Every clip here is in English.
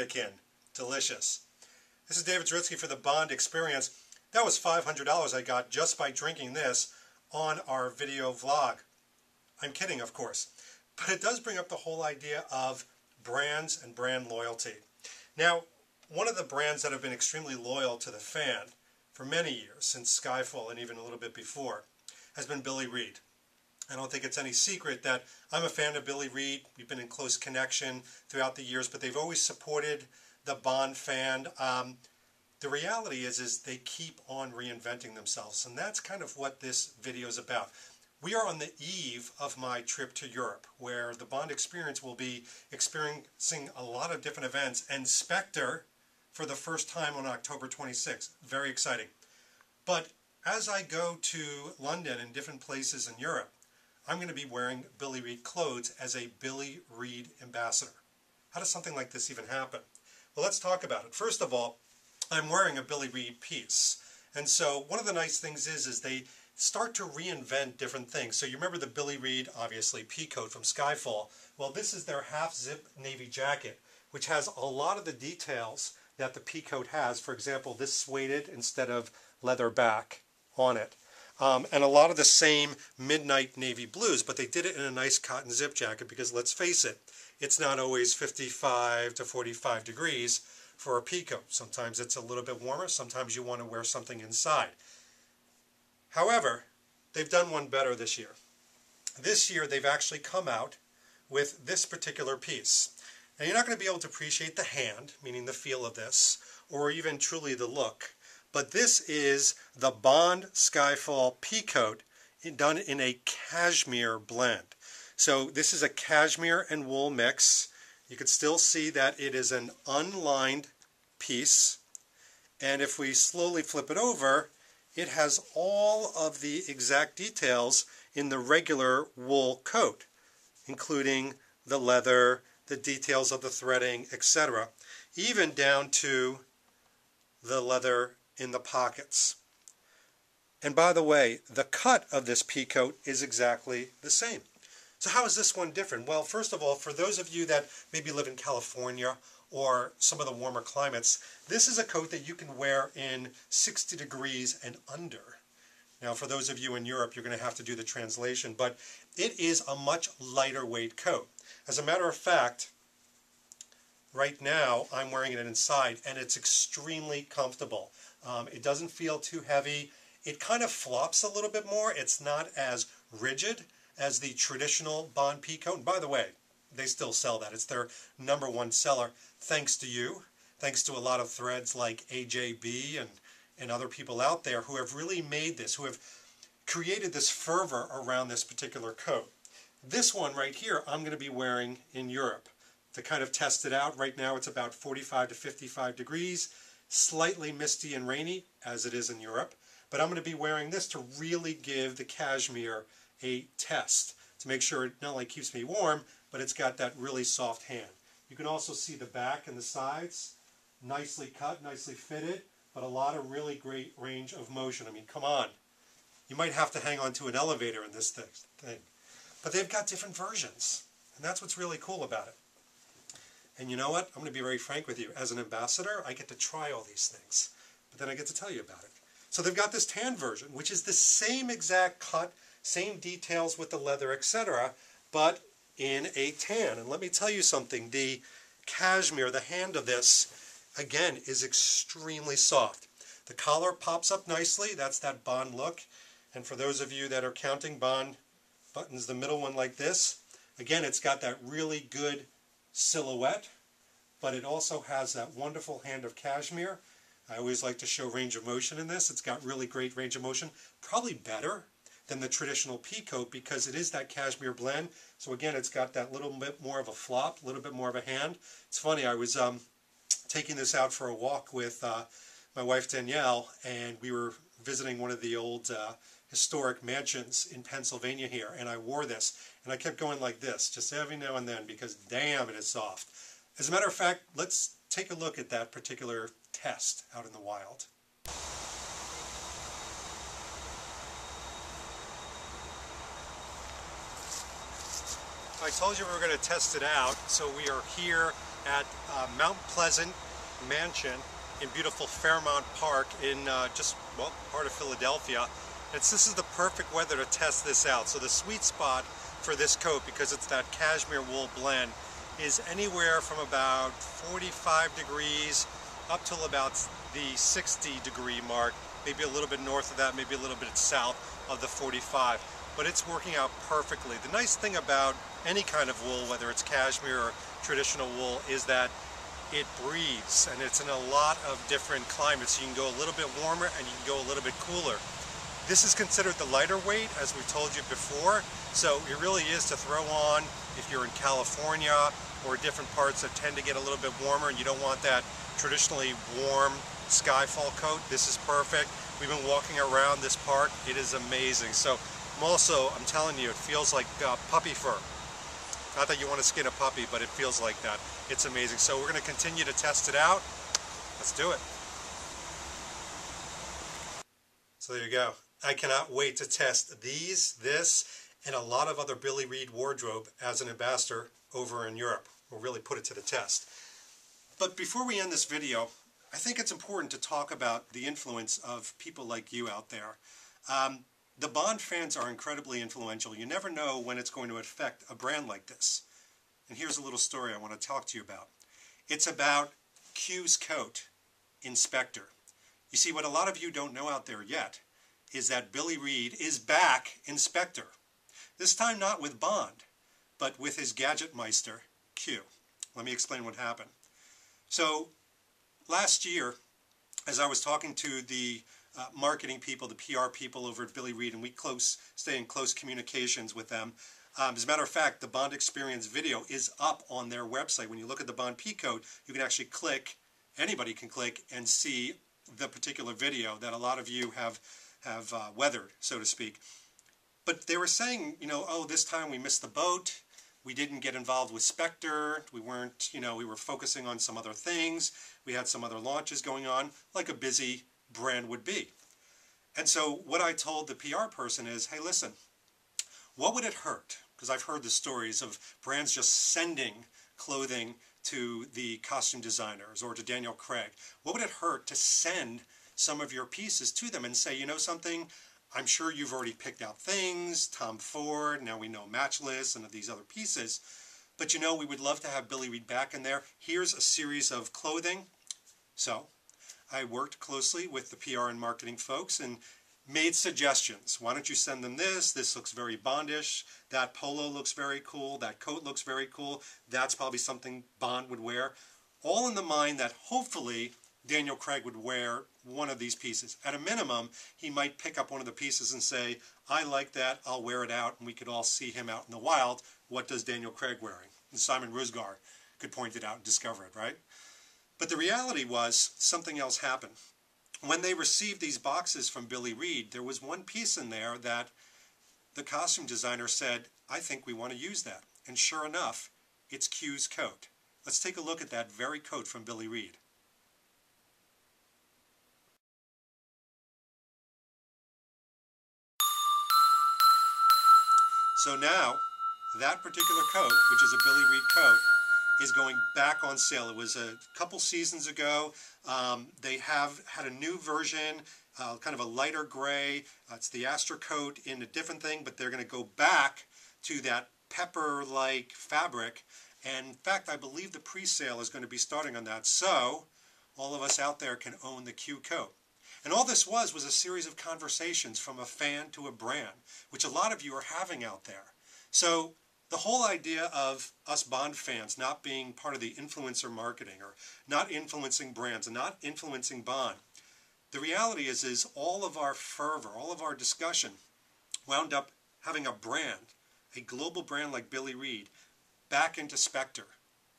mannequin. Delicious. This is David Dritsky for the Bond Experience. That was $500 I got just by drinking this on our video vlog. I'm kidding, of course. But it does bring up the whole idea of brands and brand loyalty. Now, one of the brands that have been extremely loyal to the fan for many years, since Skyfall and even a little bit before, has been Billy Reid. I don't think it's any secret that I'm a fan of Billy Reid. We've been in close connection throughout the years, but they've always supported the Bond fan. The reality is they keep on reinventing themselves, and that's kind of what this video is about. We are on the eve of my trip to Europe, where the Bond Experience will be experiencing a lot of different events, and Spectre for the first time on October 26th. Very exciting. But as I go to London and different places in Europe, I'm going to be wearing Billy Reid clothes as a Billy Reid ambassador. How does something like this even happen? Well, let's talk about it. First of all, I'm wearing a Billy Reid piece. And so one of the nice things is they start to reinvent different things. So you remember the Billy Reid, obviously, peacoat from Skyfall. Well, this is their half-zip navy jacket, which has a lot of the details that the peacoat has. For example, this suede instead of leather back on it. And a lot of the same midnight navy blues, but they did it in a nice cotton zip jacket because, let's face it, it's not always 55 to 45 degrees for a peacoat. Sometimes it's a little bit warmer, sometimes you want to wear something inside. However, they've done one better this year. This year they've actually come out with this particular piece. Now you're not going to be able to appreciate the hand, meaning the feel of this, or even truly the look. But this is the Bond Skyfall peacoat done in a cashmere blend. So this is a cashmere and wool mix. You can still see that it is an unlined piece. And if we slowly flip it over, it has all of the exact details in the regular wool coat, including the leather, the details of the threading, etc. Even down to the leather in the pockets. And by the way, the cut of this peacoat is exactly the same. So how is this one different? Well, first of all, for those of you that maybe live in California or some of the warmer climates, this is a coat that you can wear in 60 degrees and under. Now, for those of you in Europe, you're going to have to do the translation, but it is a much lighter weight coat. As a matter of fact, right now I'm wearing it inside, and it's extremely comfortable. It doesn't feel too heavy. It kind of flops a little bit more. It's not as rigid as the traditional Bond peacoat. And by the way, they still sell that. It's their #1 seller, thanks to you, thanks to a lot of threads like AJB and other people out there who have really made this, who have created this fervor around this particular coat. This one right here, I'm going to be wearing in Europe to kind of test it out. Right now it's about 45 to 55 degrees, slightly misty and rainy, as it is in Europe. But I'm going to be wearing this to really give the cashmere a test, to make sure it not only keeps me warm, but it's got that really soft hand. You can also see the back and the sides, nicely cut, nicely fitted, but a lot of really great range of motion. I mean, come on. You might have to hang on to an elevator in this thing. But they've got different versions, and that's what's really cool about it. And you know what? I'm going to be very frank with you. As an ambassador, I get to try all these things, but then I get to tell you about it. So they've got this tan version, which is the same exact cut, same details with the leather, etc., but in a tan. And let me tell you something, the cashmere, the hand of this, again, is extremely soft. The collar pops up nicely. That's that Bond look. And for those of you that are counting Bond buttons, the middle one like this, again, it's got that really good silhouette, but it also has that wonderful hand of cashmere. I always like to show range of motion in this. It's got really great range of motion, probably better than the traditional peacoat because it is that cashmere blend. So again, it's got that little bit more of a flop, a little bit more of a hand. It's funny, I was taking this out for a walk with my wife Danielle, and we were visiting one of the old historic mansions in Pennsylvania here, and I wore this, and I kept going like this, just every now and then, because damn, it is soft. As a matter of fact, let's take a look at that particular test out in the wild. I told you we were going to test it out, so we are here at Mount Pleasant Mansion in beautiful Fairmount Park in well, part of Philadelphia. This is the perfect weather to test this out. So the sweet spot for this coat, because it's that cashmere wool blend, is anywhere from about 45 degrees up till about the 60-degree mark, maybe a little bit north of that, maybe a little bit south of the 45. But it's working out perfectly. The nice thing about any kind of wool, whether it's cashmere or traditional wool, is that it breathes, and it's in a lot of different climates. You can go a little bit warmer and you can go a little bit cooler. This is considered the lighter weight, as we told you before, so it really is to throw on if you're in California or different parts that tend to get a little bit warmer and you don't want that traditionally warm skyfall coat. This is perfect. We've been walking around this park. It is amazing. So I'm telling you, it feels like puppy fur. Not that you want to skin a puppy, but it feels like that. It's amazing. So we're going to continue to test it out. Let's do it. So there you go. I cannot wait to test this, and a lot of other Billy Reid wardrobe as an ambassador over in Europe. We'll really put it to the test. But before we end this video, I think it's important to talk about the influence of people like you out there. The Bond fans are incredibly influential. You never know when it's going to affect a brand like this. And here's a little story I want to talk to you about. It's about Q's coat in Spectre. You see, what a lot of you don't know out there yet is that Billy Reid is back in Spectre. This time not with Bond, but with his gadget meister, Q. Let me explain what happened. So, last year, as I was talking to the marketing people, the PR people over at Billy Reid, and we stay in close communications with them. As a matter of fact, the Bond Experience video is up on their website. When you look at the Bond P code, you can actually click, anybody can click and see the particular video that a lot of you have weathered, so to speak. But they were saying, you know, oh, this time we missed the boat. We didn't get involved with Spectre. We weren't, you know, we were focusing on some other things. We had some other launches going on, like a busy brand would be. And so what I told the PR person is, hey, listen, what would it hurt? Because I've heard the stories of brands just sending clothing to the costume designers or to Daniel Craig. What would it hurt to send some of your pieces to them and say, you know something, I'm sure you've already picked out things, Tom Ford, now we know Matchless and these other pieces, but you know, we would love to have Billy Reid back in there. Here's a series of clothing. So I worked closely with the PR and marketing folks and made suggestions. Why don't you send them this? This looks very Bondish. That polo looks very cool. That coat looks very cool. That's probably something Bond would wear. All in the mind that hopefully Daniel Craig would wear one of these pieces. At a minimum, he might pick up one of the pieces and say, I like that, I'll wear it out, and we could all see him out in the wild. What does Daniel Craig wearing? And Simon Rusgar could point it out and discover it, right? But the reality was something else happened. When they received these boxes from Billy Reid, there was one piece in there that the costume designer said, I think we want to use that. And sure enough, it's Q's coat. Let's take a look at that very coat from Billy Reid. So now, that particular coat, which is a Billy Reid coat, is going back on sale. It was a couple seasons ago. They have had a new version, kind of a lighter gray. It's the Astra coat in a different thing, but they're going to go back to that pepper-like fabric. And in fact, I believe the pre-sale is going to be starting on that. So all of us out there can own the Q coat. And all this was a series of conversations from a fan to a brand, which a lot of you are having out there. So the whole idea of us Bond fans not being part of the influencer marketing or not influencing brands and not influencing Bond, the reality is all of our fervor, all of our discussion wound up having a brand, a global brand like Billy Reid, back into Spectre,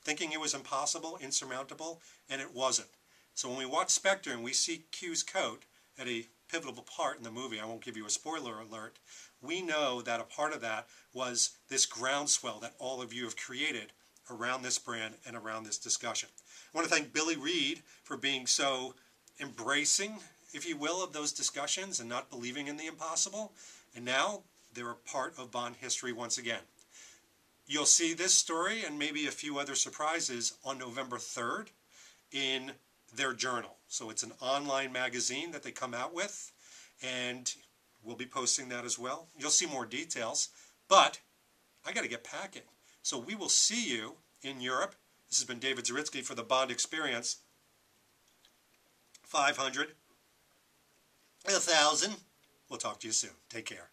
thinking it was impossible, insurmountable, and it wasn't. So when we watch Spectre and we see Q's coat at a pivotal part in the movie, I won't give you a spoiler alert, we know that a part of that was this groundswell that all of you have created around this brand and around this discussion. I want to thank Billy Reid for being so embracing, if you will, of those discussions and not believing in the impossible. And now they're a part of Bond history once again. You'll see this story and maybe a few other surprises on November 3rd in their journal. So it's an online magazine that they come out with, and we'll be posting that as well. You'll see more details, but I got to get packing. So we will see you in Europe. This has been David Zaritsky for the Bond Experience. 500, 1,000. We'll talk to you soon. Take care.